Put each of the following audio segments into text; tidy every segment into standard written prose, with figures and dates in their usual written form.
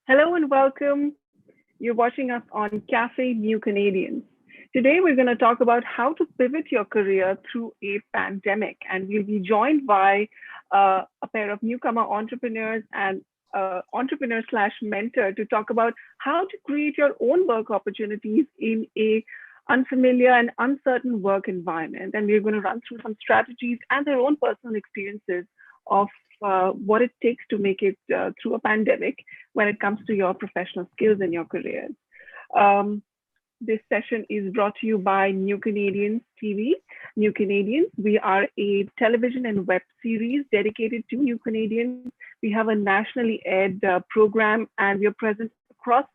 Hello and welcome. You're watching us on Café New Canadians. Today, we're going to talk about how to pivot your career through a pandemic. And we'll be joined by a pair of newcomer entrepreneurs and entrepreneur slash mentor to talk about how to create your own work opportunities in a unfamiliar and uncertain work environment. And we're going to run through some strategies and their own personal experiences of what it takes to make it through a pandemic when it comes to your professional skills and your careers. Um, this session is brought to you by New Canadians TV. New Canadians, we are a television and web series dedicated to New Canadians. We have a nationally aired program and we are present across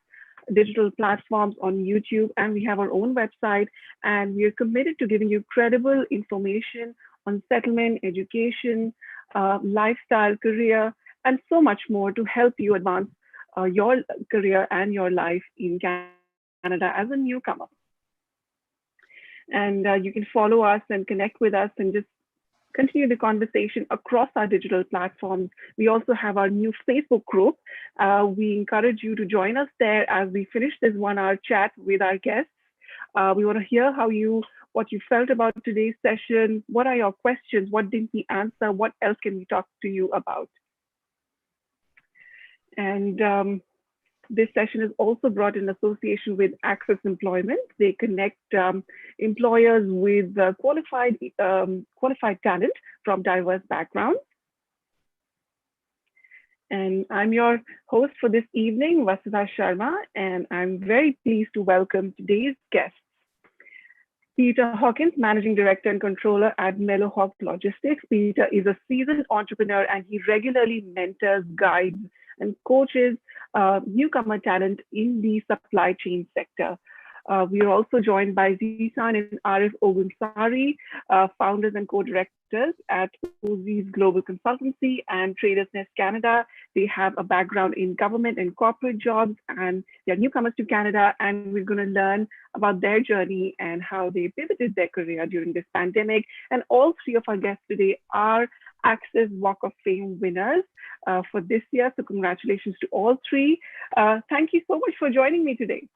digital platforms on YouTube, and we have our own website, and we are committed to giving you credible information on settlement, education, lifestyle, career, and so much more to help you advance your career and your life in Canada as a newcomer. And you can follow us and connect with us and just continue the conversation across our digital platforms. We also have our new Facebook group. We encourage you to join us there as we finish this 1 hour chat with our guests. We want to hear what you felt about today's session. What are your questions? What didn't we answer? What else can we talk to you about? And this session is also brought in association with ACCESS Employment. They connect employers with qualified talent from diverse backgrounds. And I'm your host for this evening, Vasudha Sharma, and I'm very pleased to welcome today's guests. Peter Hawkins, Managing Director and Controller at Hawk Logistics. Peter is a seasoned entrepreneur and he regularly mentors, guides, and coaches newcomer talent in the supply chain sector. We are also joined by Zisan and Arif Ogun Sari, founders and co-directors at OZ's Global Consultancy and Traders Nest Canada. They have a background in government and corporate jobs, and they're newcomers to Canada, and we're going to learn about their journey and how they pivoted their career during this pandemic. And all three of our guests today are ACCESS Walk of Fame winners for this year. So congratulations to all three. Thank you so much for joining me today.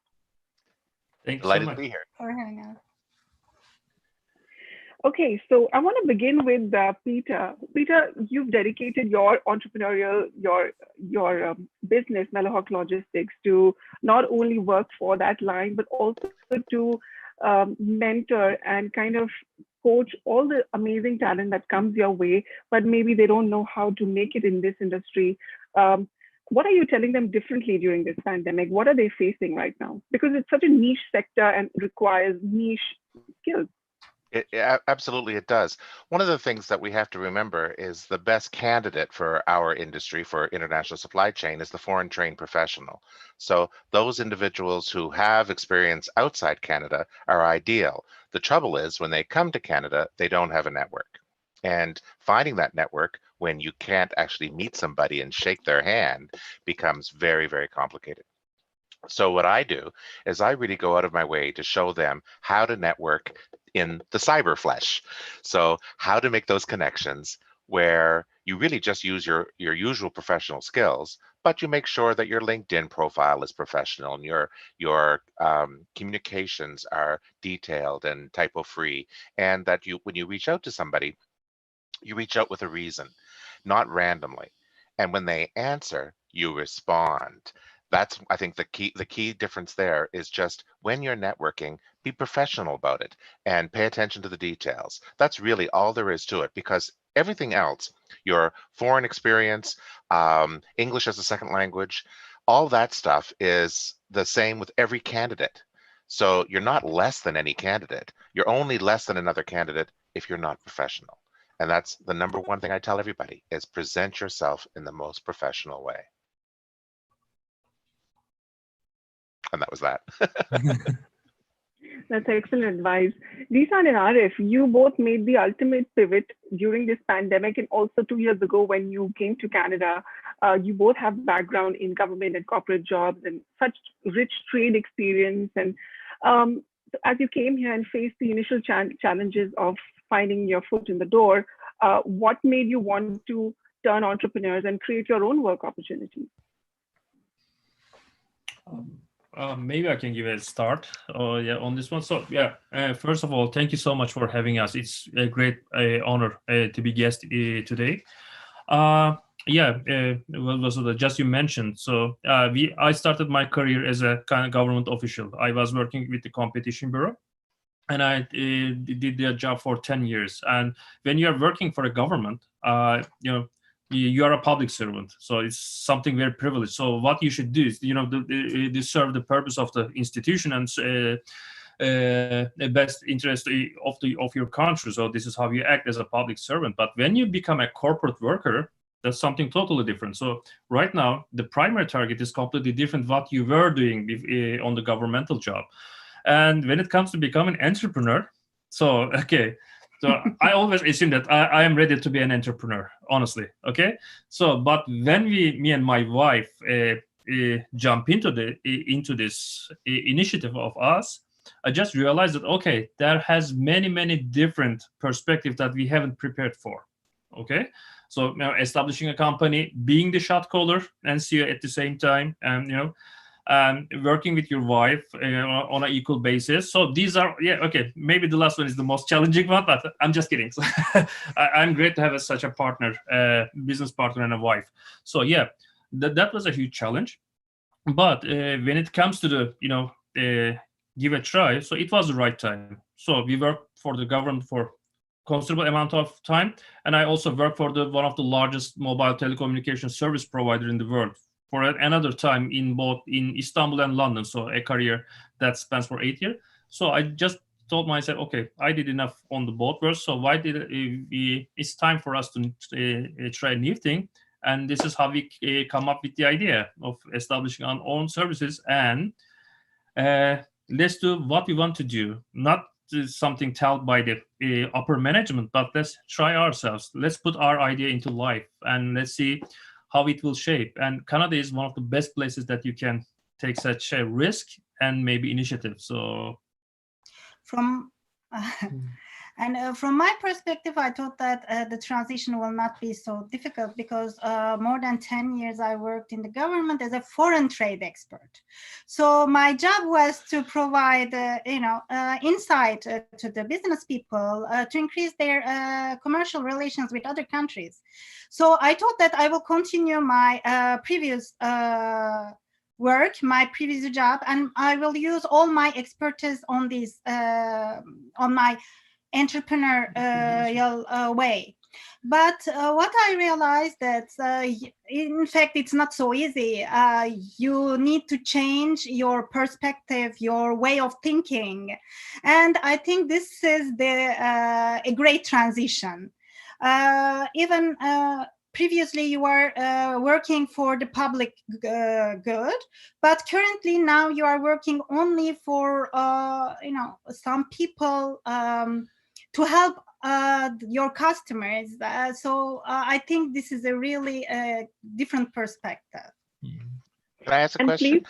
Thanks Delighted so much to be here. for having us. Okay, so I want to begin with Peter. Peter, you've dedicated your entrepreneurial, your business, Hawk Logistics, to not only work for that line, but also to mentor and kind of coach all the amazing talent that comes your way, but maybe they don't know how to make it in this industry. What are you telling them differently during this pandemic? What are they facing right now? Because it's such a niche sector and requires niche skills. Absolutely, it does. One of the things that we have to remember is the best candidate for our industry, for international supply chain, is the foreign trained professional. So those individuals who have experience outside Canada are ideal. The trouble is when they come to Canada, they don't have a network. And finding that network when you can't actually meet somebody and shake their hand becomes very, very complicated. So what I do is I really go out of my way to show them how to network in the cyber flesh. So how to make those connections where you really just use your usual professional skills, but you make sure that your LinkedIn profile is professional and your communications are detailed and typo free, and that when you reach out to somebody, you reach out with a reason, not randomly. And when they answer, you respond. That's, I think, the key difference there is just when you're networking, be professional about it and pay attention to the details. That's really all there is to it, because everything else, your foreign experience, English as a second language, all that stuff is the same with every candidate. So you're not less than any candidate. You're only less than another candidate if you're not professional. And that's the number one thing I tell everybody is present yourself in the most professional way. And that was that. That's excellent advice. Zisan and Arif, you both made the ultimate pivot during this pandemic and also 2 years ago when you came to Canada. You both have background in government and corporate jobs and such rich trade experience. And as you came here and faced the initial challenges of finding your foot in the door, what made you want to turn entrepreneurs and create your own work opportunities? Maybe I can give a start on this one. So first of all, thank you so much for having us. It's a great honor to be guest today. Well, so just you mentioned. So I started my career as a kind of government official. I was working with the competition bureau, and I did the job for 10 years. And when you are working for a government, you are a public servant, so it's something very privileged. So what you should do is, to serve the purpose of the institution and the best interest of your country. So this is how you act as a public servant. But when you become a corporate worker, that's something totally different. So right now, the primary target is completely different what you were doing on the governmental job. And when it comes to becoming an entrepreneur, so I always assume that I am ready to be an entrepreneur, honestly. Okay. So, but when me and my wife jump into this initiative of us, I just realized that, there has many different perspectives that we haven't prepared for. Okay. So establishing a company, being the shot caller and CEO at the same time, and working with your wife on an equal basis. So these are, maybe the last one is the most challenging one, but I'm just kidding. So I'm great to have such a partner, business partner and a wife. So that was a huge challenge. But when it comes to give a try, so it was the right time. So we worked for the government for considerable amount of time. And I also worked for one of the largest mobile telecommunication service provider in the world for another time in both in Istanbul and London. So a career that spans for 8 years. So I just told myself, okay, I did enough on the both worlds. So why did it's time for us to try a new thing. And this is how we come up with the idea of establishing our own services. And let's do what we want to do, not something told by the upper management, but let's try ourselves. Let's put our idea into life and let's see how it will shape. And Canada is one of the best places that you can take such a risk and maybe initiative. So from from my perspective, I thought that the transition will not be so difficult because more than 10 years I worked in the government as a foreign trade expert. So my job was to provide, insight to the business people to increase their commercial relations with other countries. So I thought that I will continue my previous work, my previous job, and I will use all my expertise on this, on my entrepreneurial way. But what I realized that in fact it's not so easy. You need to change your perspective, your way of thinking, and I think this is a great transition. Even previously you were working for the public good, but currently now you are working only for some people to help your customers. So I think this is a really different perspective. Can I ask a question?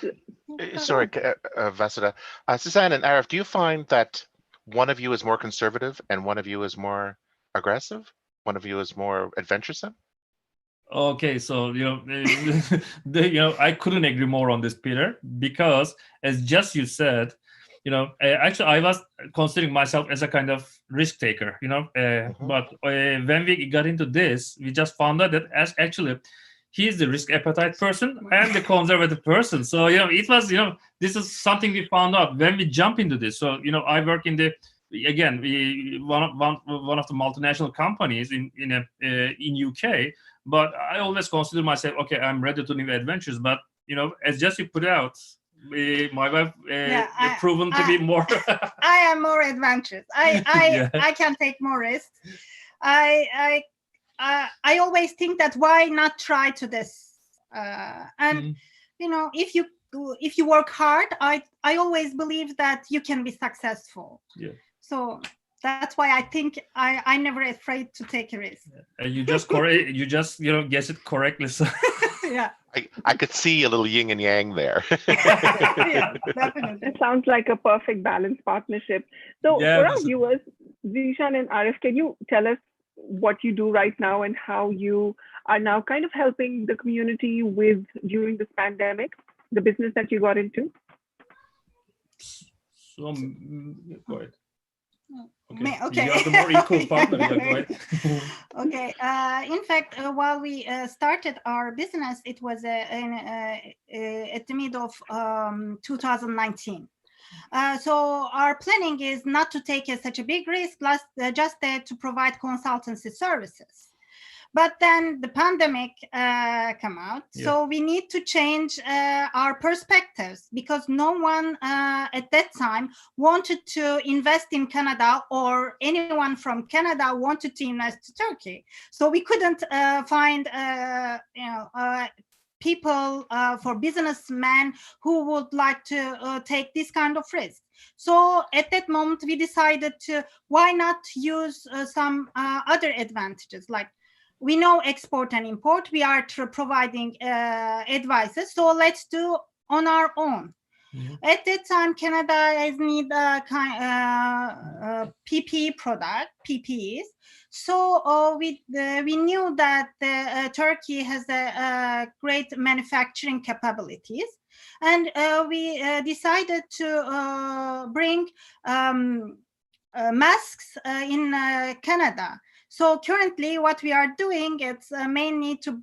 Sorry, Vasudha. Zisan and Arif, do you find that one of you is more conservative and one of you is more aggressive? One of you is more adventuresome? Okay, so I couldn't agree more on this, Peter, because as just you said, actually I was considering myself as a kind of risk taker, but when we got into this, we just found out that as actually he's the risk appetite person and the conservative person. So it was this is something we found out when we jump into this. So I work in one of the multinational companies in UK. But I always consider myself, okay, I'm ready to new adventures. But, as just you put out, my wife proven to be more. I am more adventurous. I can take more risks. I always think that why not try to this? If you work hard, I always believe that you can be successful. Yeah. So that's why I think I'm never afraid to take a risk. You just guess it correctly. So. Yeah. I could see a little yin and yang there. Yeah, definitely. It sounds like a perfect balanced partnership. So for our viewers, Zisan and Arif, can you tell us what you do right now and how you are now kind of helping the community during this pandemic? the business that you got into? So, go ahead. Okay. You are the more equal partner. Yeah, go ahead. Okay. In fact, while we started our business, it was at the mid of 2019. So our planning is not to take such a big risk, just to provide consultancy services. But then the pandemic come out, so we need to change our perspectives, because no one at that time wanted to invest in Canada, or anyone from Canada wanted to invest to Turkey. So we couldn't find people for businessmen who would like to take this kind of risk. So at that moment, we decided to why not use some other advantages, like we know export and import. We are providing advices, so let's do on our own. Mm-hmm. At that time, Canada has need PPE product, PPEs. So we knew that Turkey has a great manufacturing capabilities, and we decided to bring masks in Canada. So currently, what we are doing, it's mainly to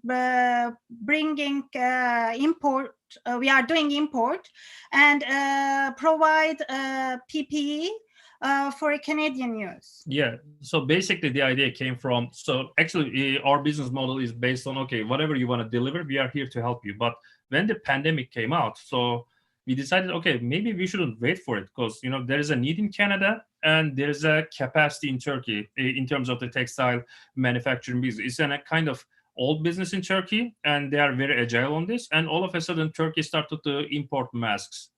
bringing import. We are doing import and provide PPE for Canadian use. Yeah. So basically, the idea came from. So actually, our business model is based on, okay, whatever you want to deliver, we are here to help you. But when the pandemic came out, so we decided, okay, maybe we shouldn't wait for it, because there is a need in Canada and there's a capacity in Turkey in terms of the textile manufacturing business. It's a kind of old business in Turkey, and they are very agile on this. And all of a sudden, Turkey started to import masks,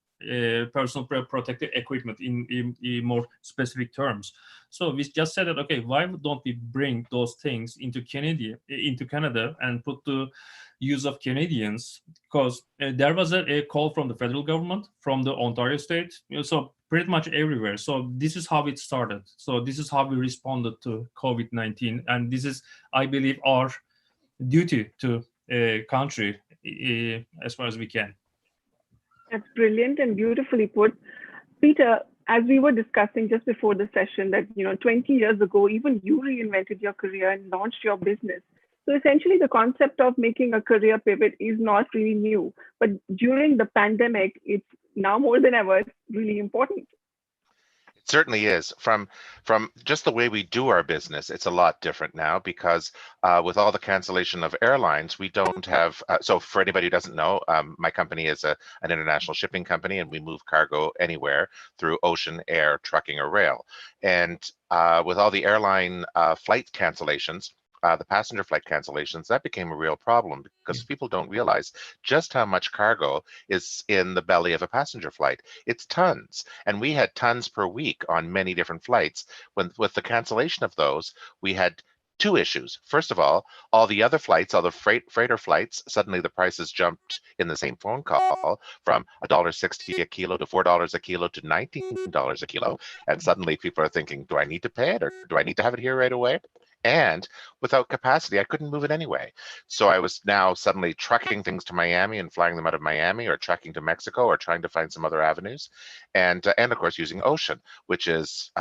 personal protective equipment in more specific terms. So we just said that, okay, why don't we bring those things into Canada and put the use of Canadians, because there was a call from the federal government, from the Ontario state, so pretty much everywhere. So this is how it started. So this is how we responded to COVID-19, and this is, I believe, our duty to country as far as we can. That's brilliant and beautifully put. Peter, as we were discussing just before the session that, 20 years ago, even you reinvented your career and launched your business. So essentially, the concept of making a career pivot is not really new, but during the pandemic, it's now more than ever really important. It certainly is. From just the way we do our business, it's a lot different now, because with all the cancellation of airlines, we don't have. So for anybody who doesn't know, my company is an international shipping company, and we move cargo anywhere through ocean, air, trucking, or rail. And with all the airline flight cancellations, the passenger flight cancellations, that became a real problem, because people don't realize just how much cargo is in the belly of a passenger flight. It's tons, and we had tons per week on many different flights. With the cancellation of those, we had two issues. First of all the other flights, all the freighter flights, suddenly the prices jumped in the same phone call from $1.60 a kilo to $4 a kilo to $19 a kilo. And suddenly people are thinking, do I need to pay it, or do I need to have it here right away? And without capacity, I couldn't move it anyway. So I was now suddenly trucking things to Miami and flying them out of Miami, or trucking to Mexico, or trying to find some other avenues. And of course, using ocean, which is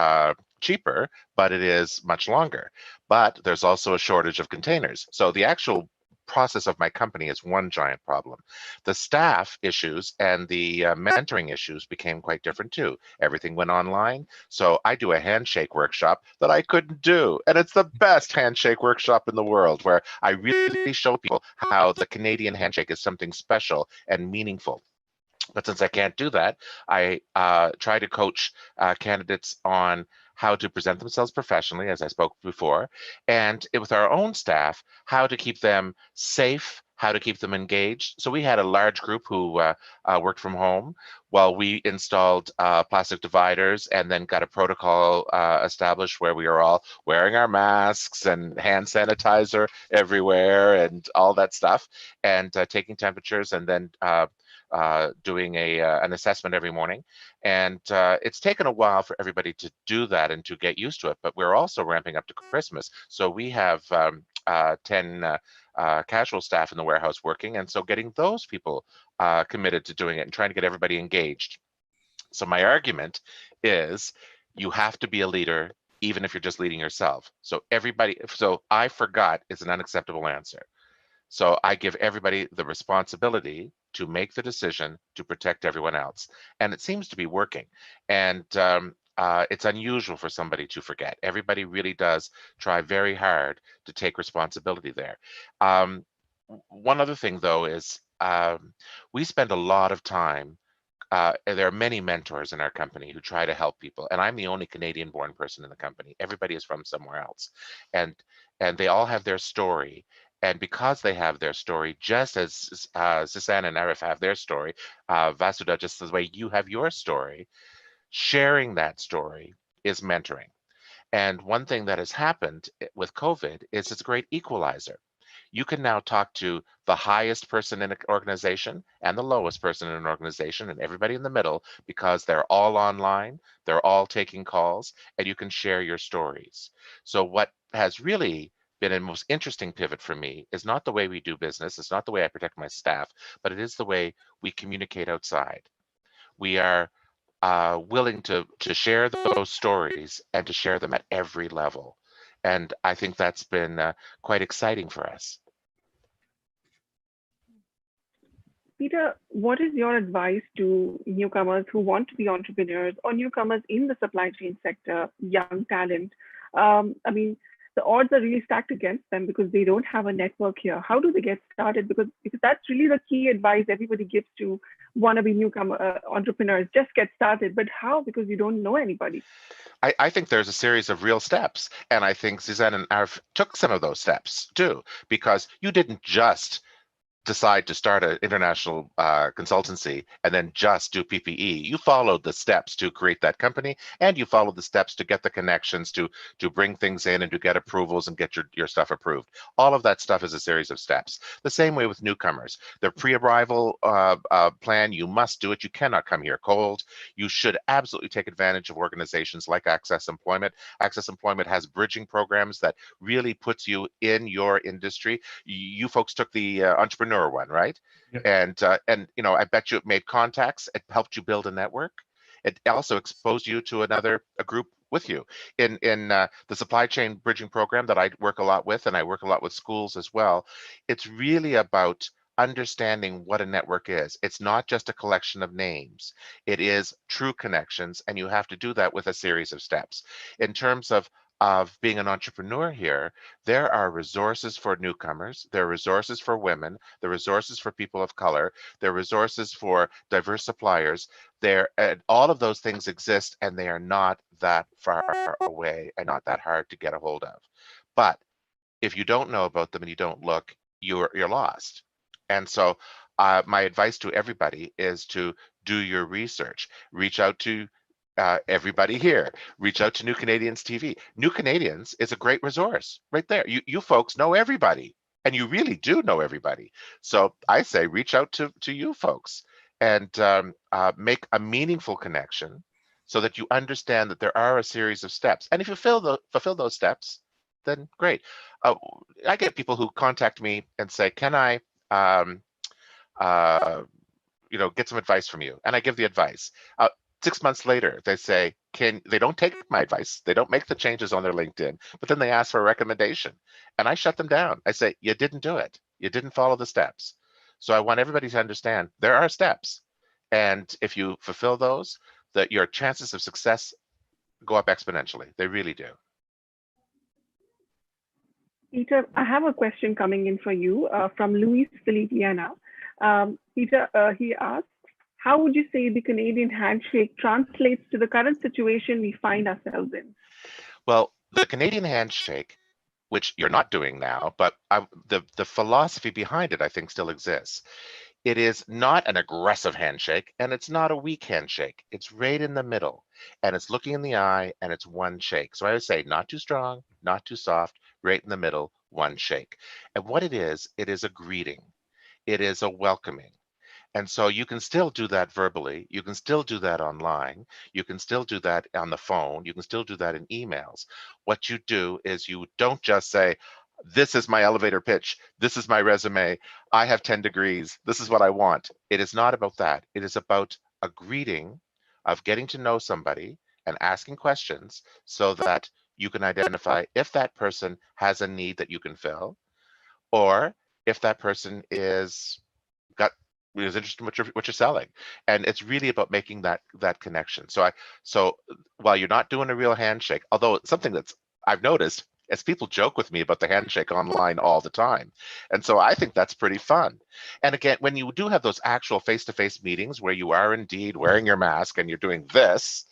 cheaper, but it is much longer. But there's also a shortage of containers. So the actual process of my company is one giant problem. The staff issues and the mentoring issues became quite different too. Everything went online. So I do a handshake workshop that I couldn't do. And it's the best handshake workshop in the world, where I really show people how the Canadian handshake is something special and meaningful. But since I can't do that, I try to coach candidates on how to present themselves professionally, as I spoke before, and with our own staff, how to keep them safe, how to keep them engaged. So we had a large group who worked from home while we installed plastic dividers, and then got a protocol established where we are all wearing our masks and hand sanitizer everywhere and all that stuff, and taking temperatures, and then doing an assessment every morning. And it's taken a while for everybody to do that and to get used to it, but we're also ramping up to Christmas. So we have 10 casual staff in the warehouse working, and so getting those people committed to doing it and trying to get everybody engaged. So my argument is you have to be a leader even if you're just leading yourself. So I forgot is an unacceptable answer. So I give everybody the responsibility to make the decision to protect everyone else. And it seems to be working. And it's unusual for somebody to forget. Everybody really does try very hard to take responsibility there. One other thing, though, is we spend a lot of time. There are many mentors in our company who try to help people, and I'm the only Canadian-born person in the company. Everybody is from somewhere else, and they all have their story. And because they have their story, just as Zisan and Arif have their story, Vasuda, just the way you have your story, sharing that story is mentoring. And one thing that has happened with COVID is it's a great equalizer. You can now talk to the highest person in an organization and the lowest person in an organization and everybody in the middle, because they're all online, they're all taking calls, and you can share your stories. So what has really been a most interesting pivot for me is not the way we do business, it's not the way I protect my staff, but it is the way we communicate outside. We are willing to share those stories and to share them at every level. And I think that's been quite exciting for us. Peter, what is your advice to newcomers who want to be entrepreneurs or newcomers in the supply chain sector, young talent? I mean, the odds are really stacked against them because they don't have a network here. How do they get started? Because that's really the key advice everybody gives to wannabe newcomer entrepreneurs. Just get started. But how? Because you don't know anybody. I think there's a series of real steps. And I think Zisan and Arif took some of those steps too, because you didn't just decide to start an international consultancy and then just do PPE. You followed the steps to create that company, and you followed the steps to get the connections to bring things in and to get approvals and get your stuff approved. All of that stuff is a series of steps. The same way with newcomers. Their pre-arrival plan, you must do it. You cannot come here cold. You should absolutely take advantage of organizations like ACCESS Employment. ACCESS Employment has bridging programs that really puts you in your industry. You folks took the entrepreneur one, right? Yeah. And you know, I bet you it made contacts. It helped you build a network. It also exposed you to a group with you. In the supply chain bridging program that I work a lot with, and I work a lot with schools as well, it's really about understanding what a network is. It's not just a collection of names. It is true connections, and you have to do that with a series of steps. In terms of being an entrepreneur here, there are resources for newcomers, there are resources for women, there are resources for people of color, there are resources for diverse suppliers. All of those things exist, and they are not that far away and not that hard to get a hold of. But if you don't know about them and you don't look, you're lost. And so my advice to everybody is to do your research. Reach out to everybody here. Reach out to New Canadians TV. New Canadians is a great resource right there. You folks know everybody, and you really do know everybody. So I say reach out to you folks and make a meaningful connection so that you understand that there are a series of steps. And if you fulfill those steps, then great. I get people who contact me and say, can I get some advice from you? And I give the advice. 6 months later, they say, they don't take my advice. They don't make the changes on their LinkedIn, but then they ask for a recommendation. And I shut them down. I say, you didn't do it. You didn't follow the steps. So I want everybody to understand there are steps. And if you fulfill those, that your chances of success go up exponentially. They really do. Peter, I have a question coming in for you from Luis Filipiana. Peter, he asks, how would you say the Canadian handshake translates to the current situation we find ourselves in? Well, the Canadian handshake, which you're not doing now, but the philosophy behind it, I think, still exists. It is not an aggressive handshake, and it's not a weak handshake. It's right in the middle, and it's looking in the eye, and it's one shake. So I would say not too strong, not too soft, right in the middle, one shake. And what it is a greeting. It is a welcoming. And so you can still do that verbally. You can still do that online. You can still do that on the phone. You can still do that in emails. What you do is you don't just say, this is my elevator pitch. This is my resume. I have 10 degrees. This is what I want. It is not about that. It is about a greeting of getting to know somebody and asking questions so that you can identify if that person has a need that you can fill, or if that person is interested in what you're selling. And it's really about making that connection. So while you're not doing a real handshake, although it's something that's I've noticed as people joke with me about the handshake online all the time. And so I think that's pretty fun. And again, when you do have those actual face-to-face meetings where you are indeed wearing your mask and you're doing this,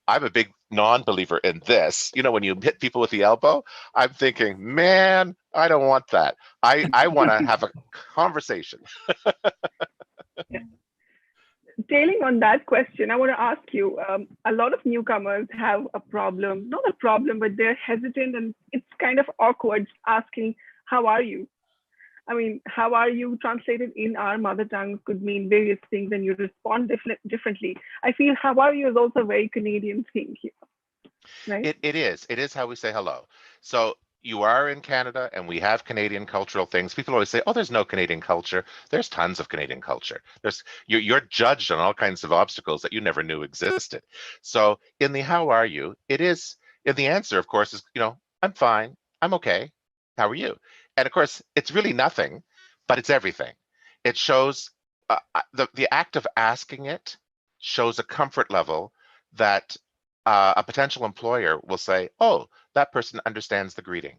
I'm a big non-believer in this. You know, when you hit people with the elbow, I'm thinking, man, I don't want that. I want to have a conversation. Tailing on that question, I want to ask you, a lot of newcomers have a problem, not a problem, but they're hesitant and it's kind of awkward asking, how are you? I mean, how are you translated in our mother tongue could mean various things and you respond differently. I feel how are you is also a very Canadian thing here, right? It is how we say hello. So you are in Canada and we have Canadian cultural things. People always say, oh, there's no Canadian culture. There's tons of Canadian culture. You're judged on all kinds of obstacles that you never knew existed. So in the how are you, it is, in the answer, of course, is, I'm fine. I'm okay. How are you? And of course, it's really nothing, but it's everything. It shows the act of asking it shows a comfort level that a potential employer will say, oh, that person understands the greeting.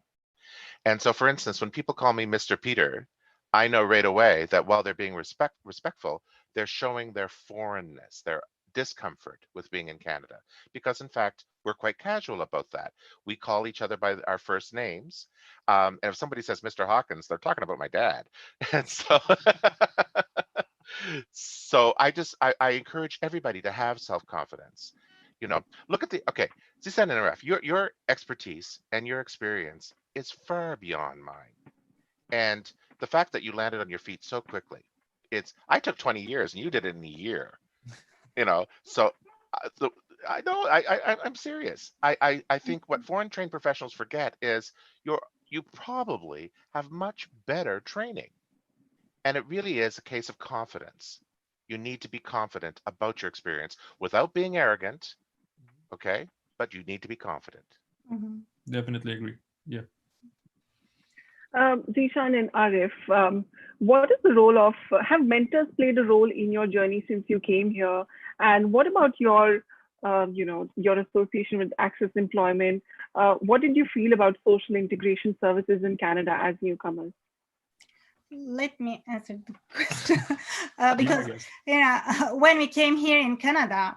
And so, for instance, when people call me Mr. Peter, I know right away that while they're being respectful, they're showing their foreignness, their discomfort with being in Canada. Because in fact, we're quite casual about that. We call each other by our first names. And if somebody says Mr. Hawkins, they're talking about my dad. And so, so I encourage everybody to have self-confidence. Look at Zisan and Arif, your expertise and your experience is far beyond mine. And the fact that you landed on your feet so quickly, I took 20 years and you did it in a year, so I know I'm serious. I think what foreign trained professionals forget is you probably have much better training. And it really is a case of confidence. You need to be confident about your experience without being arrogant. Okay, but you need to be confident. Mm-hmm. Definitely agree. Yeah. Zisan and Arif, what is the role of, have mentors played a role in your journey since you came here? And what about your association with ACCESS Employment? What did you feel about social integration services in Canada as newcomers? Let me answer the question. Because when we came here in Canada,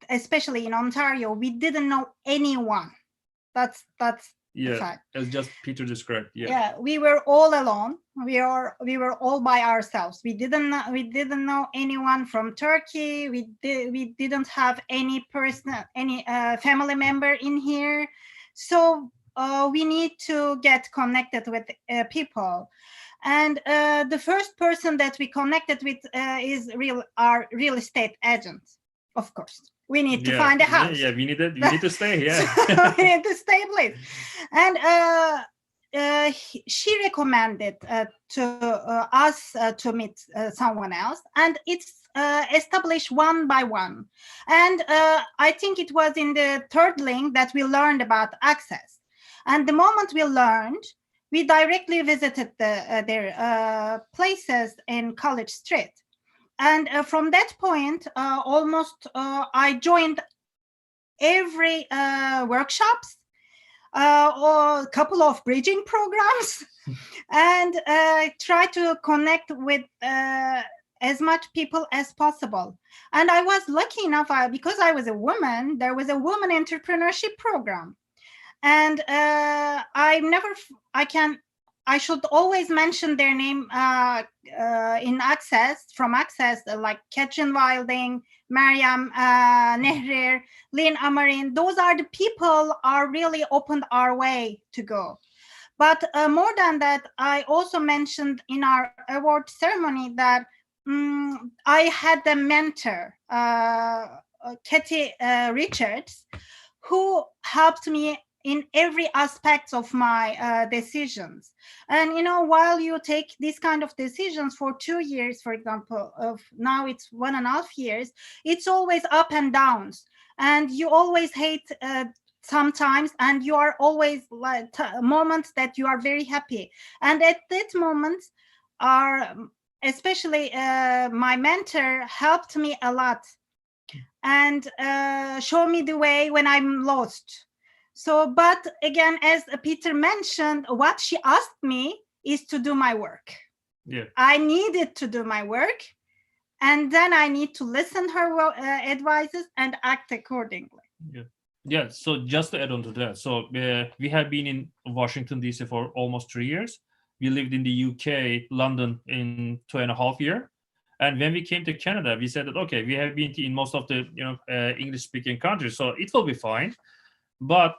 especially in Ontario, we didn't know anyone. That's the fact. As just Peter described. Yeah, we were all alone. We were all by ourselves. We didn't know anyone from Turkey. We didn't have any family member in here. So we need to get connected with people. And the first person that we connected with is our real estate agent, of course. We need to find a house. Yeah, we need to stay. Yeah, so we need to stay, please. And she recommended to us to meet someone else, and it's established one by one. And I think it was in the third link that we learned about ACCESS. And the moment we learned, we directly visited their places in College Street. And from that point, almost I joined every workshops, or a couple of bridging programs, and try to connect with as much people as possible. And I was lucky enough, because I was a woman, there was a woman entrepreneurship program. And I should always mention their name in ACCESS, from ACCESS, like Ketchen Wilding, Mariam Nehrir, Lynn Amarin. Those are the people are really opened our way to go. But more than that, I also mentioned in our award ceremony that I had a mentor, Katie Richards, who helped me in every aspect of my decisions. And while you take these kind of decisions for 2 years, for example, of now it's 1.5 years, it's always up and downs, and you always hate sometimes, and you are always like moments that you are very happy. And at that moment, are especially my mentor helped me a lot and show me the way when I'm lost. So, but again, as Peter mentioned, what she asked me is to do my work. Yeah. I needed to do my work, and then I need to listen her advices and act accordingly. Yeah. Yeah. So just to add on to that, so we have been in Washington D.C. for almost 3 years. We lived in the UK, London, in 2.5 years. And when we came to Canada, we said that okay, we have been in most of the English-speaking countries, so it will be fine. But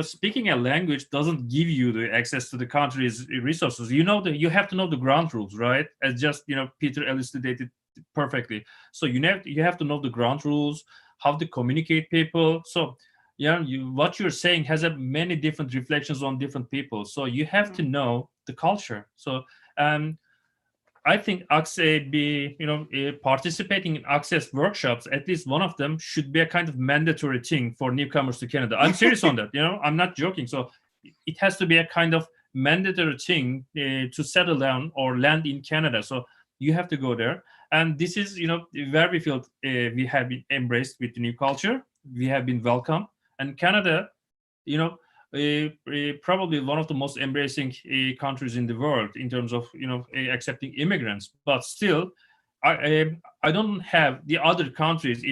speaking a language doesn't give you the access to the country's resources. You have to know the ground rules, right? As just Peter elucidated perfectly. So you have to know the ground rules, how to communicate people. So what you're saying has many different reflections on different people. So you have to know the culture. So I think participating in ACCES workshops, at least one of them, should be a kind of mandatory thing for newcomers to Canada. I'm serious on that. I'm not joking. So it has to be a kind of mandatory thing to settle down or land in Canada. So you have to go there. And this is, where we feel we have been embraced with the new culture. We have been welcomed. And Canada, probably one of the most embracing countries in the world in terms of accepting immigrants. But still, I don't have the other countries,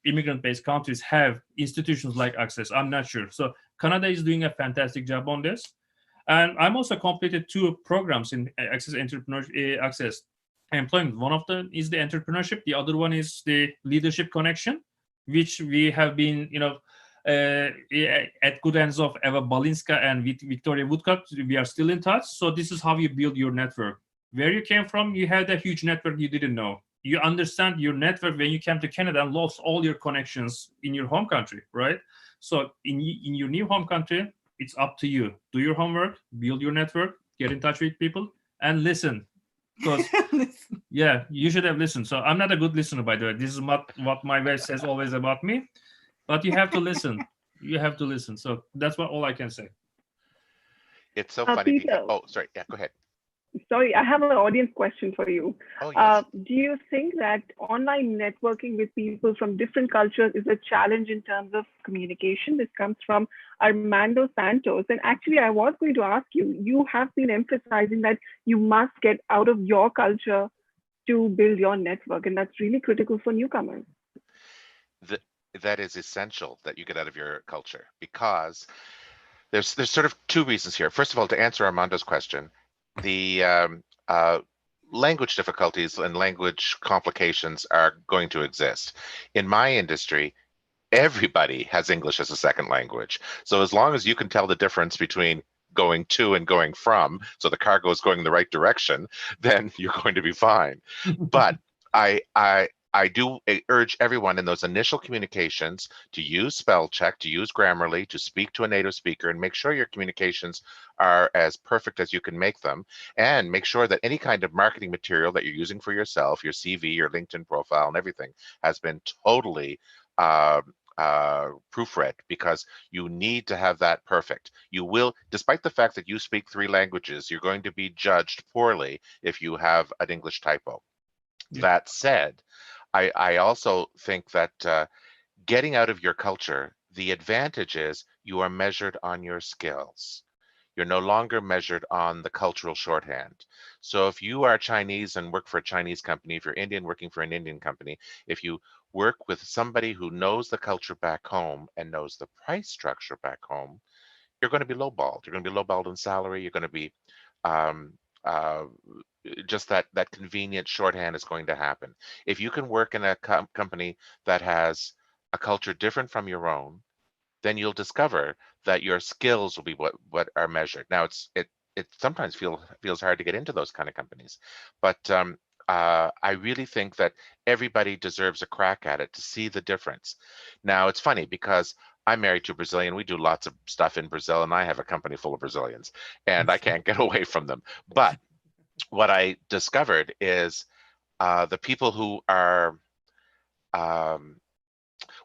immigrant-based countries, have institutions like ACCES. I'm not sure. So Canada is doing a fantastic job on this, and I'm also completed 2 programs in ACCES ACCES Employment. One of them is the entrepreneurship. The other one is the leadership connection, which we have been at good hands of Eva Balinska and Victoria Woodcock. We are still in touch. So this is how you build your network. Where you came from, you had a huge network you didn't know. You understand your network when you came to Canada and lost all your connections in your home country, right? So in your new home country, it's up to you. Do your homework, build your network, get in touch with people, and listen. Because yeah, you should have listened. So I'm not a good listener, by the way. This is what my wife says always about me. But you have to listen. You have to listen. So that's all I can say. It's so funny. Peter, sorry. Yeah, go ahead. Sorry, I have an audience question for you. Oh, yes. Do you think that online networking with people from different cultures is a challenge in terms of communication? This comes from Armando Santos. And actually, I was going to ask you, you have been emphasizing that you must get out of your culture to build your network. And that's really critical for newcomers. That is essential that you get out of your culture, because there's sort of 2 reasons here. First of all, to answer Armando's question, the language difficulties and language complications are going to exist. In my industry, everybody has English as a second language. So as long as you can tell the difference between going to and going from, so the cargo is going in the right direction, then you're going to be fine. But I do urge everyone in those initial communications to use spell check, to use Grammarly, to speak to a native speaker, and make sure your communications are as perfect as you can make them. And make sure that any kind of marketing material that you're using for yourself, your CV, your LinkedIn profile, and everything has been totally proofread, because you need to have that perfect. You will, despite the fact that you speak 3 languages, you're going to be judged poorly if you have an English typo. Yeah. That said, I also think that getting out of your culture, the advantage is you are measured on your skills. You're no longer measured on the cultural shorthand. So if you are Chinese and work for a Chinese company, if you're Indian working for an Indian company, if you work with somebody who knows the culture back home and knows the price structure back home, you're going to be lowballed. You're going to be lowballed in salary. You're going to be just that convenient shorthand is going to happen. If you can work in a company that has a culture different from your own, then you'll discover that your skills will be what are measured. Now, it sometimes feels hard to get into those kind of companies, but I really think that everybody deserves a crack at it to see the difference. Now, it's funny because I'm married to a Brazilian. We do lots of stuff in Brazil, and I have a company full of Brazilians, and I can't get away from them. But what I discovered is the people who are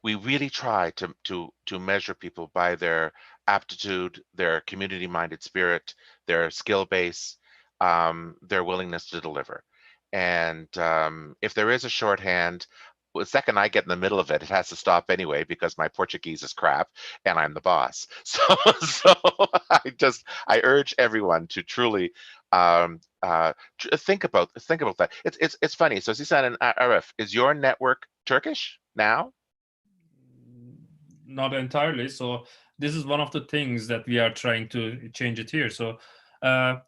we really try to measure people by their aptitude, their community-minded spirit, their skill base, their willingness to deliver. And if there is a shorthand, the second I get in the middle of it, it has to stop anyway because my Portuguese is crap and I'm the boss. So I urge everyone to truly think about that. It's funny. So Zisan and Arif, is your network Turkish now? Not entirely. So this is one of the things that we are trying to change it here. So I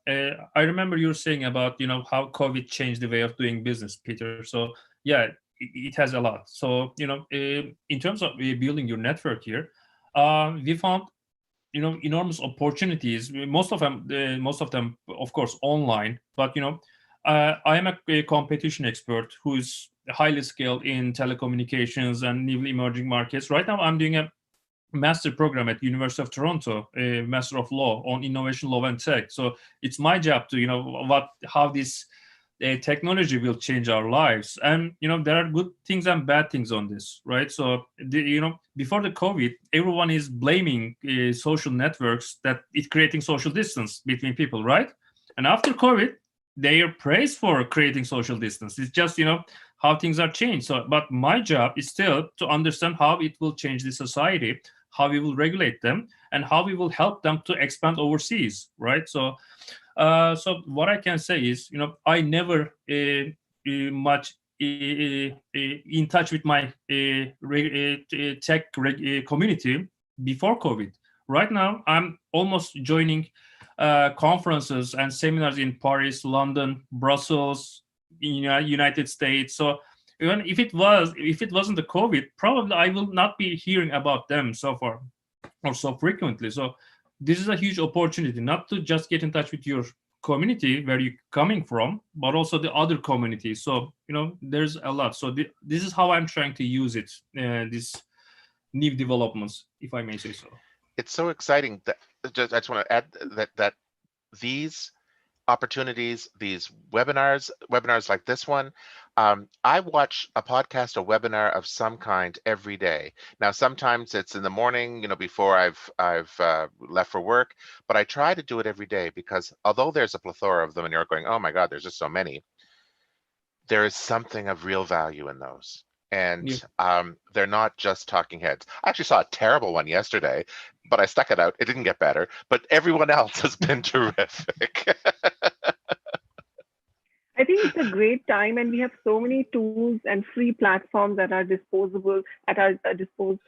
remember you were saying about how COVID changed the way of doing business, Peter. So yeah, it has a lot. So in terms of building your network here, we found enormous opportunities. Most of them, of course, online. But I am a competition expert who's highly skilled in telecommunications and newly emerging markets. Right now, I'm doing a master program at University of Toronto, a Master of Law on Innovation, Law, and Tech. So it's my job to how this technology will change our lives. And there are good things and bad things on this, right? So before the COVID, everyone is blaming social networks that it's creating social distance between people, right? And after COVID, they are praised for creating social distance. It's just how things are changed. So, but my job is still to understand how it will change the society, how we will regulate them, and how we will help them to expand overseas, right? So what I can say is, I never much in touch with my tech community before COVID. Right now, I'm almost joining conferences and seminars in Paris, London, Brussels, in United States. So even if it wasn't the COVID, probably I will not be hearing about them so far or so frequently. So this is a huge opportunity, not to just get in touch with your community where you're coming from, but also the other communities. So there's a lot. So this is how I'm trying to use it. These new developments, if I may say so. It's so exciting that I just want to add that these opportunities, these webinars like this one, I watch a podcast, a webinar of some kind every day. Now, sometimes it's in the morning, before I've left for work, but I try to do it every day because although there's a plethora of them and you're going, oh my God, there's just so many, there is something of real value in those. And they're not just talking heads. I actually saw a terrible one yesterday, but I stuck it out. It didn't get better, but everyone else has been terrific. I think it's a great time, and we have so many tools and free platforms that are disposable at our disposal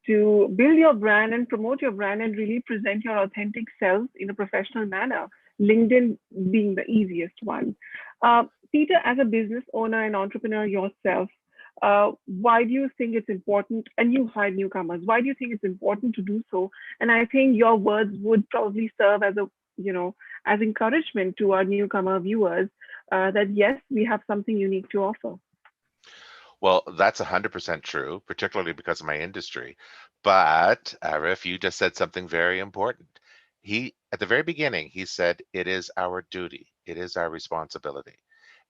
to build your brand and promote your brand and really present your authentic self in a professional manner. LinkedIn being the easiest one. Peter, as a business owner and entrepreneur yourself, why do you think it's important? And you hire newcomers. Why do you think it's important to do so? And I think your words would probably serve as as encouragement to our newcomer viewers that yes, we have something unique to offer. Well, that's 100% true, particularly because of my industry. But Arif, you just said something very important. At the very beginning, he said, it is our duty. It is our responsibility.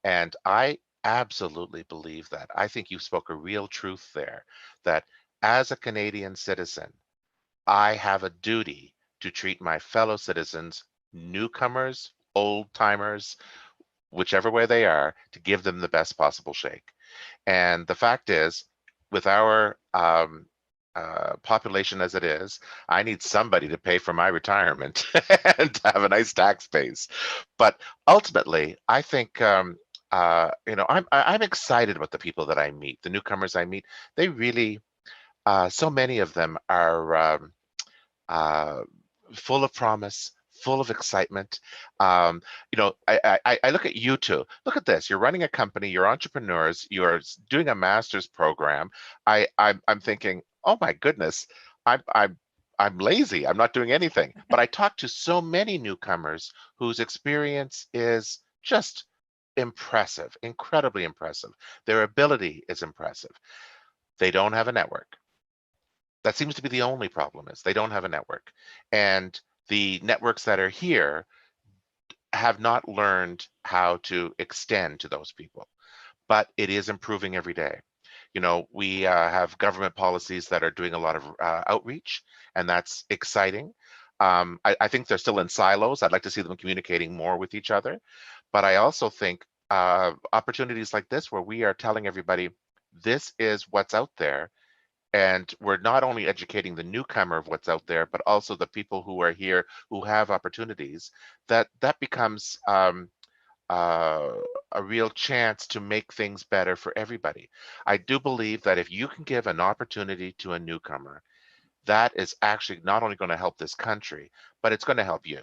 And I absolutely believe that. I think you spoke a real truth there, that as a Canadian citizen, I have a duty to treat my fellow citizens, newcomers, old timers, whichever way they are, to give them the best possible shake. And the fact is, with our population as it is, I need somebody to pay for my retirement and to have a nice tax base. But ultimately, I think I'm excited about the people that I meet, the newcomers I meet. They really, so many of them are full of promise, full of excitement. I look at you two. Look at this. You're running a company. You're entrepreneurs. You're doing a master's program. I'm thinking, oh my goodness, I'm lazy. I'm not doing anything. But I talk to so many newcomers whose experience is just impressive, incredibly impressive. Their ability is impressive. They don't have a network. That seems to be the only problem, is they don't have a network. And the networks that are here have not learned how to extend to those people. But it is improving every day. You know, we have government policies that are doing a lot of outreach, and that's exciting. I think they're still in silos. I'd like to see them communicating more with each other. But I also think opportunities like this, where we are telling everybody, this is what's out there, and we're not only educating the newcomer of what's out there, but also the people who are here who have opportunities, that becomes a real chance to make things better for everybody. I do believe that if you can give an opportunity to a newcomer, that is actually not only going to help this country, but it's going to help you.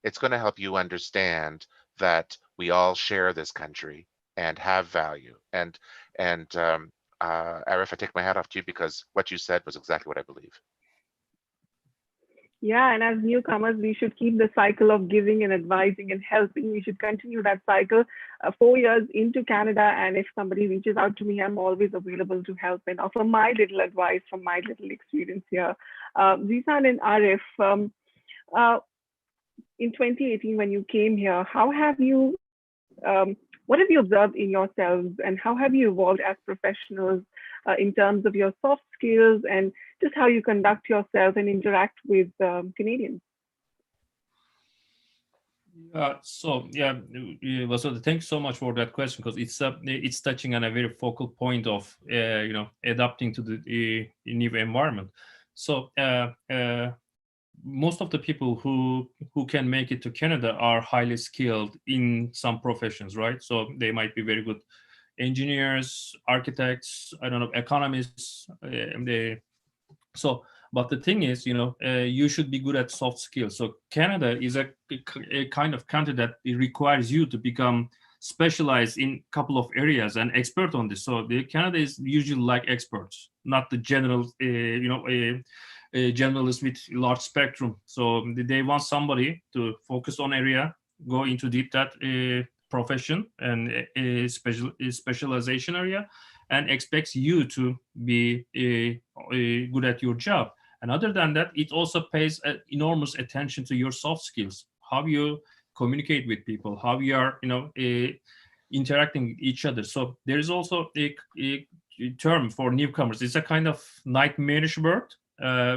It's going to help you understand that we all share this country and have value. And Arif, I take my hat off to you, because what you said was exactly what I believe. Yeah, and as newcomers, we should keep the cycle of giving and advising and helping. We should continue that cycle 4 years into Canada. And if somebody reaches out to me, I'm always available to help and offer my little advice from my little experience here. Zisan and Arif, in 2018, when you came here, how have you, what have you observed in yourselves, and how have you evolved as professionals in terms of your soft skills and just how you conduct yourself and interact with Canadians? So thanks so much for that question, because it's touching on a very focal point of adapting to the new environment. So most of the people who can make it to Canada are highly skilled in some professions, right? So they might be very good engineers, architects, I don't know, economists. But the thing is, you should be good at soft skills. So Canada is a kind of country that it requires you to become specialized in a couple of areas and expert on this. So Canada is usually like experts, not the general, generalist with large spectrum. So they want somebody to focus on area, go into deep that profession and specialization area, and expects you to be good at your job. And other than that, it also pays enormous attention to your soft skills, how you communicate with people, how you are, interacting with each other. So there is also a term for newcomers. It's a kind of nightmarish word,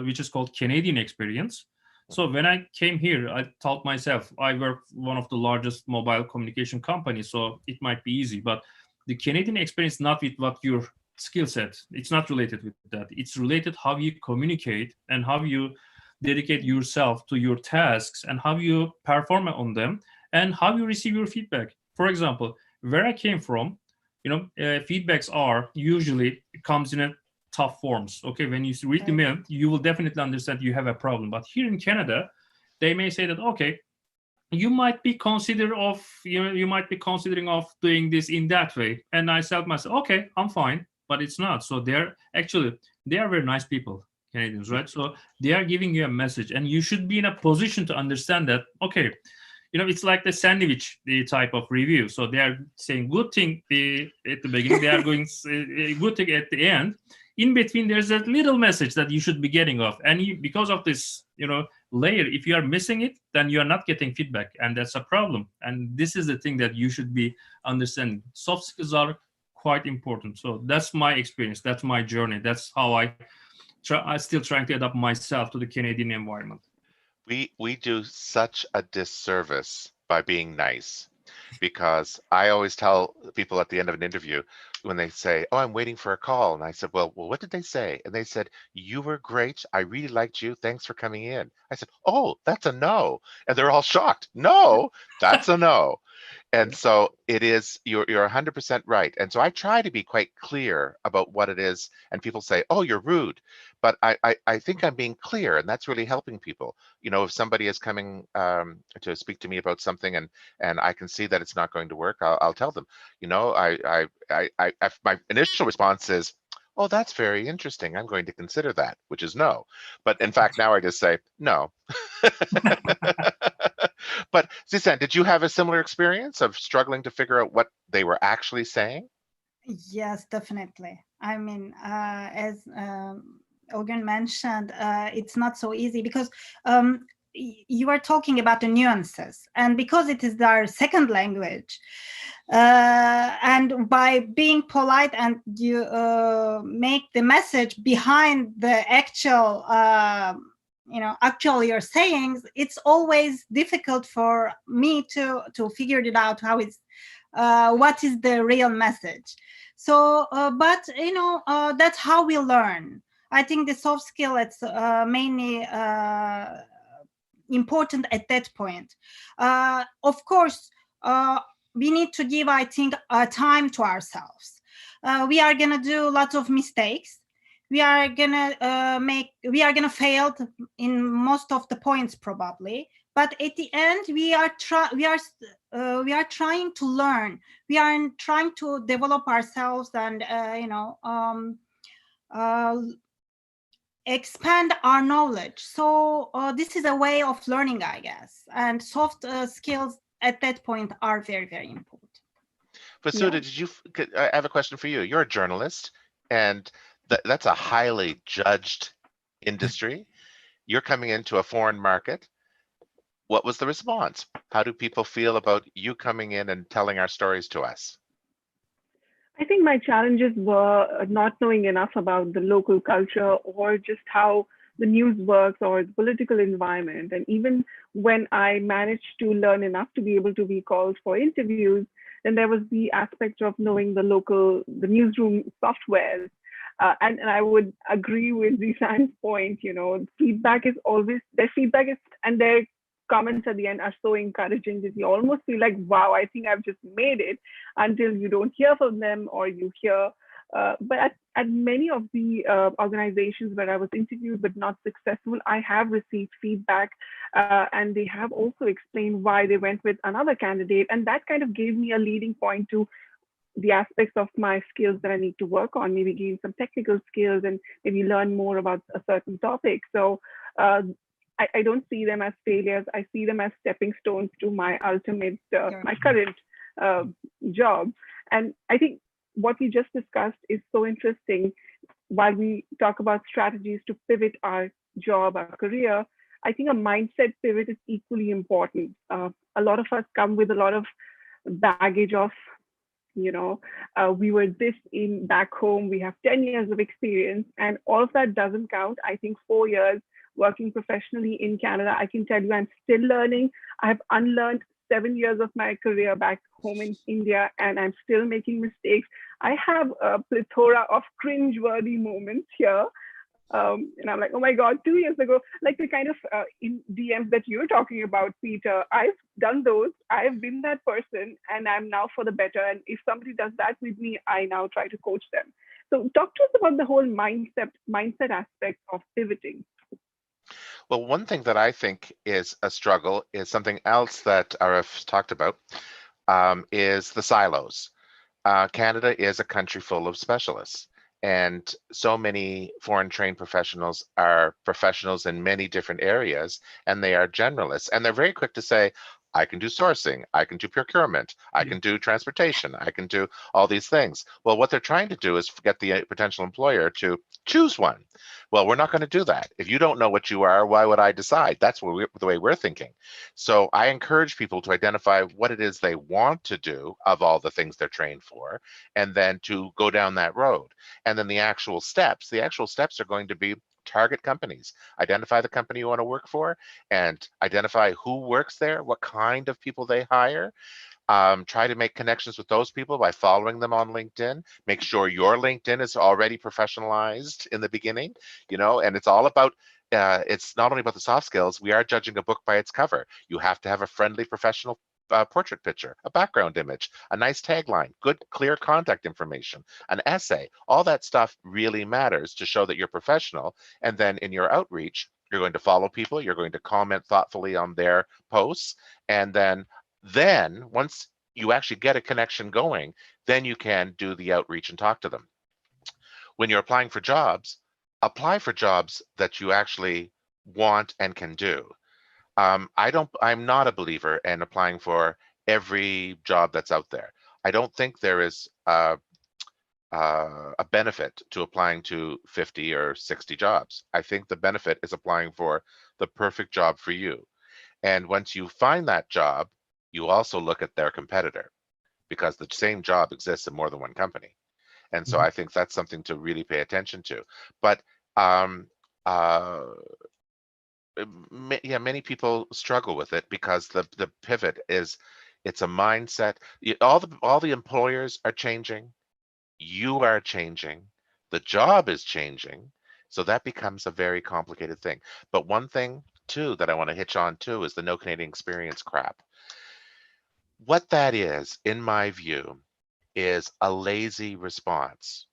which is called Canadian experience. So when I came here, I thought myself, I work one of the largest mobile communication companies, so it might be easy. But the Canadian experience, not with what your skill set, it's not related with that. It's related how you communicate and how you dedicate yourself to your tasks and how you perform on them and how you receive your feedback. For example, where I came from, feedbacks are usually comes in a tough forms. Okay, when you read the mail, you will definitely understand you have a problem. But here in Canada, they may say that, okay, you might be considering of doing this in that way. And I said myself, okay, I'm fine, but it's not. So they are very nice people, Canadians, right? So they are giving you a message, and you should be in a position to understand that, okay, it's like the sandwich type of review. So they are saying good thing at the beginning, they are going good thing at the end. In between, there's a little message that you should be getting off. And because of this, layer, if you are missing it, then you are not getting feedback. And that's a problem. And this is the thing that you should be understanding. Soft skills are quite important. So that's my experience. That's my journey. That's how I'm still trying to adapt myself to the Canadian environment. We do such a disservice by being nice, because I always tell people at the end of an interview, when they say, oh, I'm waiting for a call. And I said, well, what did they say? And they said, you were great. I really liked you. Thanks for coming in. I said, oh, that's a no. And they're all shocked. No, that's a no. And so it is, you're 100% right. And so I try to be quite clear about what it is. And people say, oh, you're rude. But I think I'm being clear, and that's really helping people. If somebody is coming to speak to me about something and I can see that it's not going to work, I'll tell them, my initial response is, oh, that's very interesting. I'm going to consider that, which is no. But in fact, now I just say no. But Zisan, did you have a similar experience of struggling to figure out what they were actually saying? Yes, definitely. I mean, as Ogun mentioned, it's not so easy because you are talking about the nuances, and because it is our second language, and by being polite and you make the message behind the actual actually your sayings, it's always difficult for me to figure it out how it's what is the real message. So but that's how we learn. I think the soft skill, it's mainly important at that point. Of course, we need to give, I think, time to ourselves. We are gonna do lots of mistakes. We are gonna fail in most of the points probably. But at the end, we are trying to learn. We are trying to develop ourselves and expand our knowledge. So this is a way of learning, I guess. And soft skills at that point are very, very important. Vasudha, I have a question for you. You're a journalist, and that's a highly judged industry. You're coming into a foreign market. What was the response? How do people feel about you coming in and telling our stories to us? I think my challenges were not knowing enough about the local culture or just how the news works or the political environment. And even when I managed to learn enough to be able to be called for interviews, then there was the aspect of knowing the newsroom softwares. And I would agree with Zisan's point, feedback is always, and their comments at the end are so encouraging that you almost feel like, wow, I think I've just made it, until you don't hear from them or you hear. But at many of the organizations where I was interviewed but not successful, I have received feedback, and they have also explained why they went with another candidate. And that kind of gave me a leading point to the aspects of my skills that I need to work on, maybe gain some technical skills and maybe learn more about a certain topic. So I don't see them as failures. I see them as stepping stones to my ultimate, my current job. And I think what we just discussed is so interesting. While we talk about strategies to pivot our job, our career, I think a mindset pivot is equally important. A lot of us come with a lot of baggage of, we were this in back home, we have 10 years of experience, and all of that doesn't count. I think 4 years working professionally in Canada, I can tell you I'm still learning. I have unlearned 7 years of my career back home in India, and I'm still making mistakes. I have a plethora of cringe-worthy moments here. And I'm like, oh my God, 2 years ago, like the kind of in DMs that you're talking about, Peter, I've done those. I've been that person, and I'm now for the better. And if somebody does that with me, I now try to coach them. So talk to us about the whole mindset aspect of pivoting. Well, one thing that I think is a struggle is something else that Arif talked about, is the silos. Canada is a country full of specialists, and so many foreign trained professionals are professionals in many different areas, and they are generalists, and they're very quick to say, I can do sourcing, I can do procurement, I can do transportation, I can do all these things. Well, what they're trying to do is get the potential employer to choose one. Well, we're not going to do that. If you don't know what you are, why would I decide? That's the way we're thinking. So I encourage people to identify what it is they want to do of all the things they're trained for, and then to go down that road. And then the actual steps are going to be target companies, identify the company you want to work for, and identify who works there, what kind of people they hire. Try to make connections with those people by following them on LinkedIn. Make sure your LinkedIn is already professionalized in the beginning, and it's all about, it's not only about the soft skills. We are judging a book by its cover. You have to have a friendly professional portrait picture, a background image, a nice tagline, good, clear contact information, an essay. All that stuff really matters to show that you're professional. And then in your outreach, you're going to follow people, you're going to comment thoughtfully on their posts. And then once you actually get a connection going, then you can do the outreach and talk to them. When you're applying for jobs, apply for jobs that you actually want and can do. I'm not a believer in applying for every job that's out there. I don't think there is a benefit to applying to 50 or 60 jobs. I think the benefit is applying for the perfect job for you. And once you find that job, you also look at their competitor, because the same job exists in more than one company. And so I think that's something to really pay attention to. But yeah, many people struggle with it because the pivot is, it's a mindset. All the employers are changing, you are changing, the job is changing, so that becomes a very complicated thing. But one thing too that I want to hitch on to is the no Canadian experience crap. What that is, in my view, is a lazy response.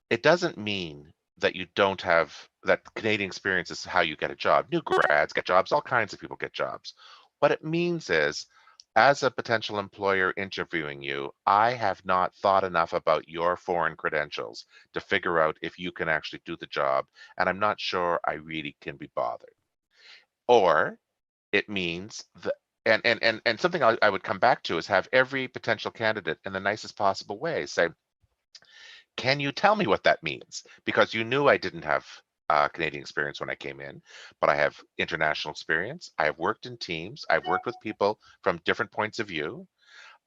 It doesn't mean that you don't have, that Canadian experience is how you get a job. New grads get jobs, all kinds of people get jobs. What it means is, as a potential employer interviewing you, I have not thought enough about your foreign credentials to figure out if you can actually do the job, and I'm not sure I really can be bothered. Or it means that, and something I would come back to is have every potential candidate in the nicest possible way say, can you tell me what that means? Because you knew I didn't have Canadian experience when I came in, but I have international experience. I have worked in teams. I've worked with people from different points of view.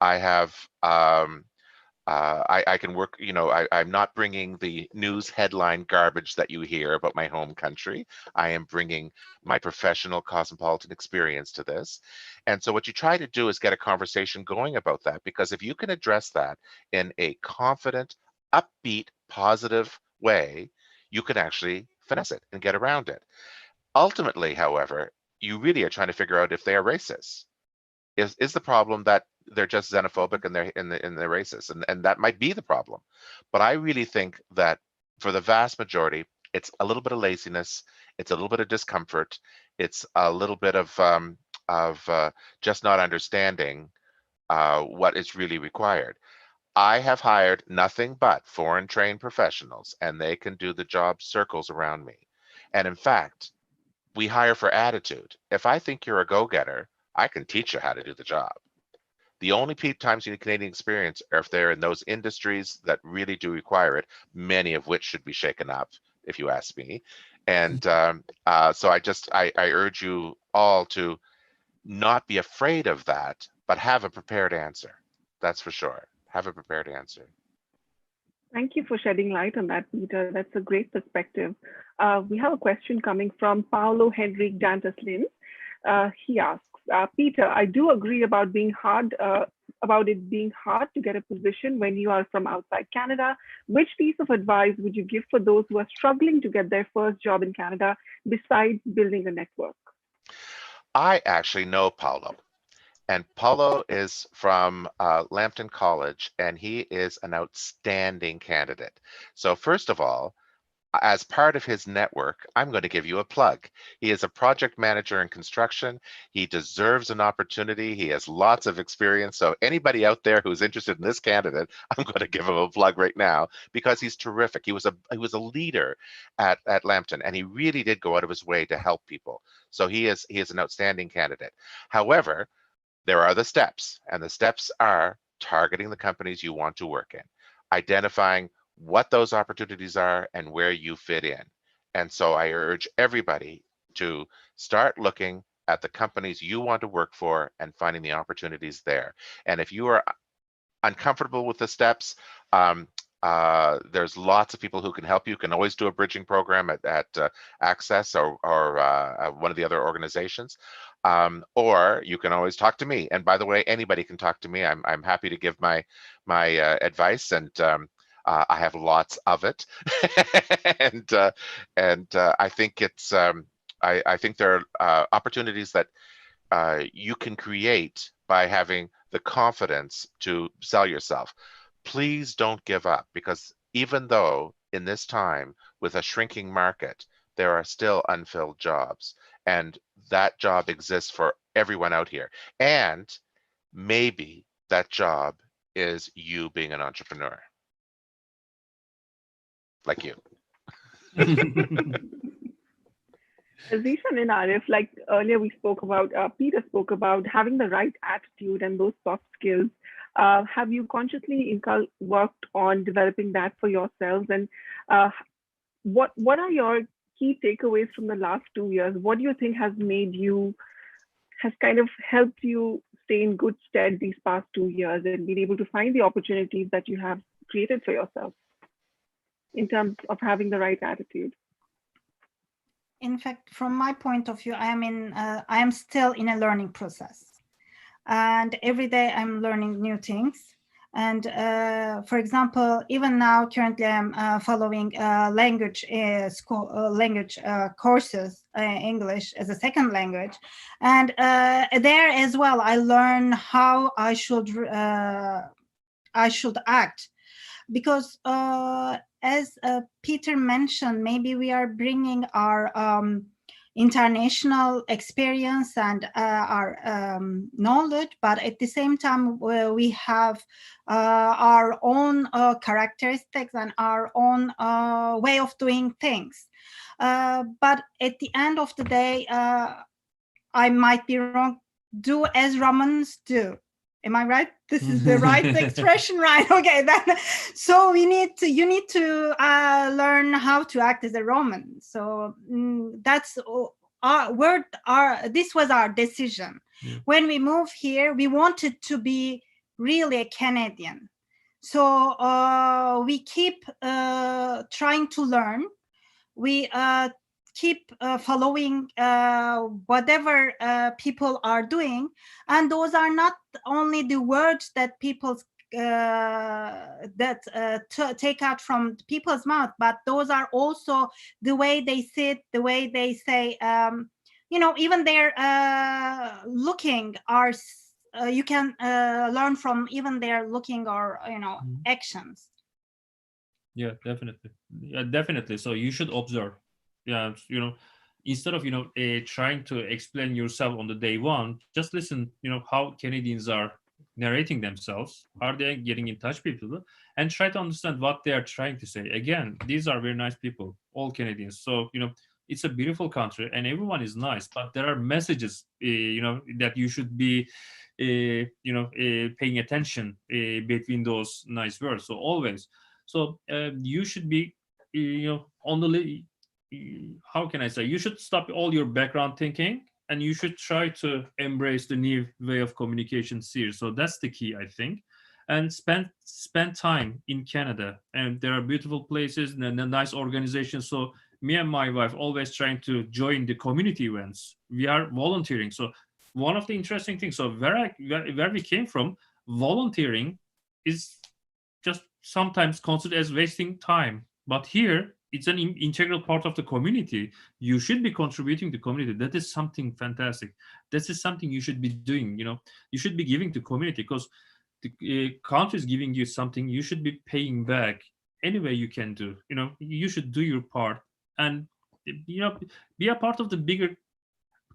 I have, I can work, you know, I'm not bringing the news headline garbage that you hear about my home country. I am bringing my professional cosmopolitan experience to this. And so what you try to do is get a conversation going about that, because if you can address that in a confident, upbeat, positive way, you can actually finesse it and get around it. Ultimately, however, you really are trying to figure out if they are racist. Is the problem that they're just xenophobic and they're racist, and that might be the problem. But I really think that for the vast majority, it's a little bit of laziness, it's a little bit of discomfort, it's a little bit of just not understanding what is really required. I have hired nothing but foreign trained professionals, and they can do the job circles around me. And in fact, we hire for attitude. If I think you're a go-getter, I can teach you how to do the job. The only times you need Canadian experience are if they're in those industries that really do require it, many of which should be shaken up, if you ask me. And so I urge you all to not be afraid of that, but have a prepared answer. That's for sure. Have a prepared answer. Thank you for shedding light on that, Peter. That's a great perspective. We have a question coming from Paulo Henrique Dantas-Lins. He asks, Peter, I do agree about it being hard to get a position when you are from outside Canada. Which piece of advice would you give for those who are struggling to get their first job in Canada besides building a network? I actually know Paulo. And Paulo is from Lambton College, and he is an outstanding candidate. So first of all, as part of his network, I'm going to give you a plug. He is a project manager in construction. He deserves an opportunity. He has lots of experience. So anybody out there who's interested in this candidate, I'm going to give him a plug right now because he's terrific. He was a leader at Lambton, and he really did go out of his way to help people. So he is an outstanding candidate. However, there are the steps, and the steps are targeting the companies you want to work in, identifying what those opportunities are and where you fit in. And so I urge everybody to start looking at the companies you want to work for and finding the opportunities there. And if you are uncomfortable with the steps, there's lots of people who can help you. You can always do a bridging program at ACCES or one of the other organizations, or you can always talk to me. And by the way, anybody can talk to me. I'm happy to give my advice, and I have lots of it. and I think it's I think there are opportunities that you can create by having the confidence to sell yourself. Please don't give up, because even though in this time with a shrinking market, there are still unfilled jobs, and that job exists for everyone out here. And maybe that job is you being an entrepreneur. Like you. Zisan and Arif, like earlier we spoke about, Peter spoke about having the right attitude and those soft skills. Have you consciously worked on developing that for yourselves? And uh, what are your key takeaways from the last 2 years? What do you think has kind of helped you stay in good stead these past 2 years and been able to find the opportunities that you have created for yourself in terms of having the right attitude? In fact, from my point of view, I am still in a learning process, and every day I'm learning new things. And for example, even now, currently I'm following language courses, English as a second language, and there as well I learn how I should act, because as Peter mentioned, maybe we are bringing our international experience and our knowledge, but at the same time we have our own characteristics and our own way of doing things. But at the end of the day, I might be wrong. Do as Romans do. Am I right? This is the right expression, right? Okay, then. So you need to learn how to act as a Roman. So that's this was our decision. Yeah. When we moved here, we wanted to be really a Canadian. So we keep trying to learn. We keep following whatever people are doing, and those are not only the words that people take out from people's mouth, but those are also the way they sit, the way they say, even their looking are you can learn from even their looking or actions. Yeah, definitely. Yeah, definitely. So you should observe. Yeah, instead of trying to explain yourself on the day one, just listen. How Canadians are narrating themselves. Are they getting in touch with people? And try to understand what they are trying to say. Again, these are very nice people, all Canadians. So it's a beautiful country, and everyone is nice. But there are messages, that you should be, paying attention between those nice words. So always. So you should be, on the how can I say? You should stop all your background thinking, and you should try to embrace the new way of communication here. So that's the key, I think. And spend time in Canada, and there are beautiful places and a nice organizations. So me and my wife always trying to join the community events. We are volunteering. So one of the interesting things. So where we came from, volunteering is just sometimes considered as wasting time, but here it's an integral part of the community. You should be contributing to community. That is something fantastic. This is something you should be doing. You should be giving to community, because the country is giving you something. You should be paying back any way you can do. You should do your part, and be a part of the bigger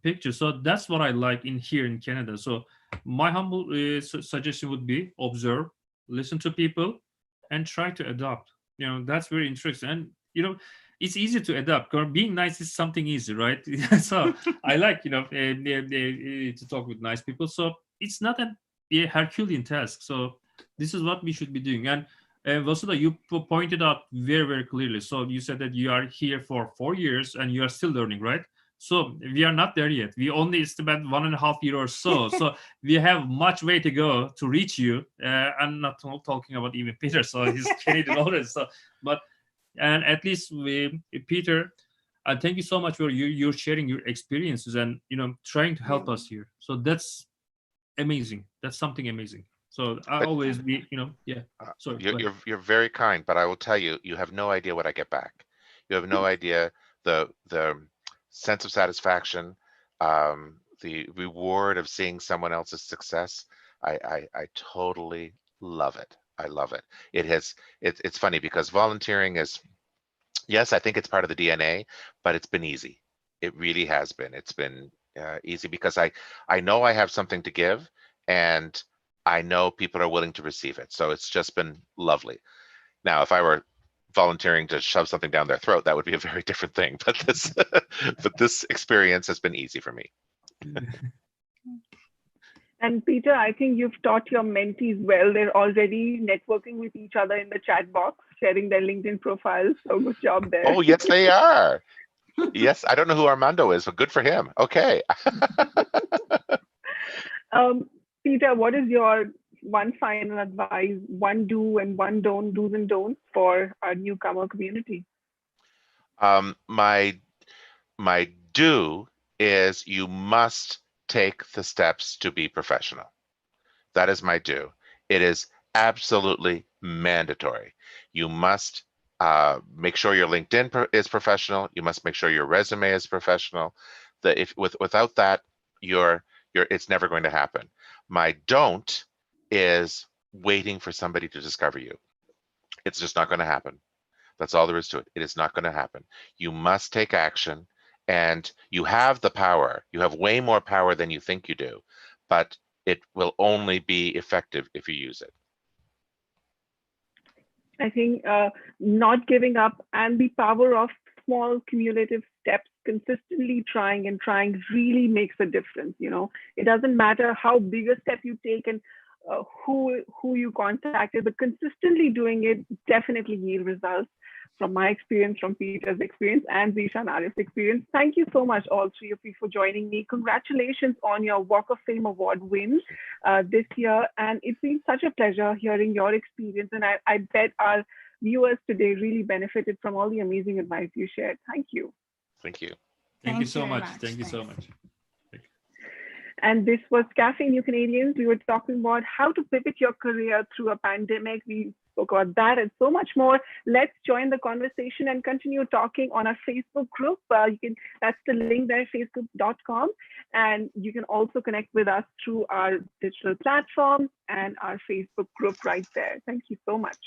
picture. So that's what I like in here in Canada. So my humble suggestion would be observe, listen to people, and try to adopt. That's very interesting. And it's easy to adapt. Being nice is something easy, right? So I like to talk with nice people. So it's not a Herculean task. So this is what we should be doing. And Vasudha, you pointed out very, very clearly. So you said that you are here for 4 years and you are still learning, right? So we are not there yet. We only spent 1.5 years or so. So we have much way to go to reach you. I'm not talking about even Peter, so he's Canadian already. So, and at least Peter, thank you so much for you're sharing your experiences and trying to help us here. So that's amazing. That's something amazing. So I always be Sorry. You're very kind, but I will tell you, you have no idea what I get back. You have no idea the sense of satisfaction, the reward of seeing someone else's success. I totally love it. I love it. It's funny because volunteering is, yes, I think it's part of the DNA, but it's been easy. It really has been. It's been easy because I know I have something to give, and I know people are willing to receive it. So it's just been lovely. Now, if I were volunteering to shove something down their throat, that would be a very different thing. But this, but this experience has been easy for me. And Peter, I think you've taught your mentees well. They're already networking with each other in the chat box, sharing their LinkedIn profiles. So good job there. Oh, yes, they are. Yes, I don't know who Armando is, but good for him. Okay. Peter, what is your one final advice, one do and one don't, do's and don'ts for our newcomer community? My do is you must take the steps to be professional. That is my do. It is absolutely mandatory. You must make sure your LinkedIn is professional. You must make sure your resume is professional. Without that, it's never going to happen. My don't is waiting for somebody to discover you. It's just not going to happen. That's all there is to it. It is not going to happen. You must take action, and you have the power. You have way more power than you think you do, but it will only be effective if you use it. I think not giving up and the power of small cumulative steps, consistently trying and trying really makes a difference. You know, it doesn't matter how big a step you take and who you contacted, but consistently doing it definitely yield results. From my experience, from Peter's experience, and Zisan Arif's experience. Thank you so much, all three of you, for joining me. Congratulations on your Walk of Fame Award win this year. And it's been such a pleasure hearing your experience. And I bet our viewers today really benefited from all the amazing advice you shared. Thank you. Thank you. Thank you so much. Thank you so much. And this was Café New Canadians. We were talking about how to pivot your career through a pandemic. We spoke about that and so much more. Let's join the conversation and continue talking on our Facebook group. That's the link there, facebook.com. And you can also connect with us through our digital platform and our Facebook group right there. Thank you so much.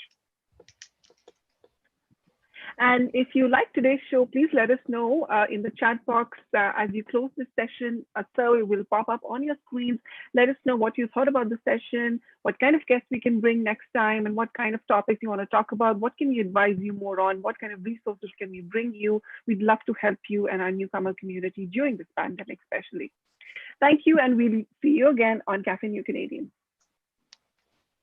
And if you like today's show, please let us know in the chat box as you close this session. A survey will pop up on your screens. Let us know what you thought about the session, what kind of guests we can bring next time, and what kind of topics you want to talk about. What can we advise you more on? What kind of resources can we bring you? We'd love to help you and our newcomer community during this pandemic, especially. Thank you, and we'll see you again on Café New Canadians.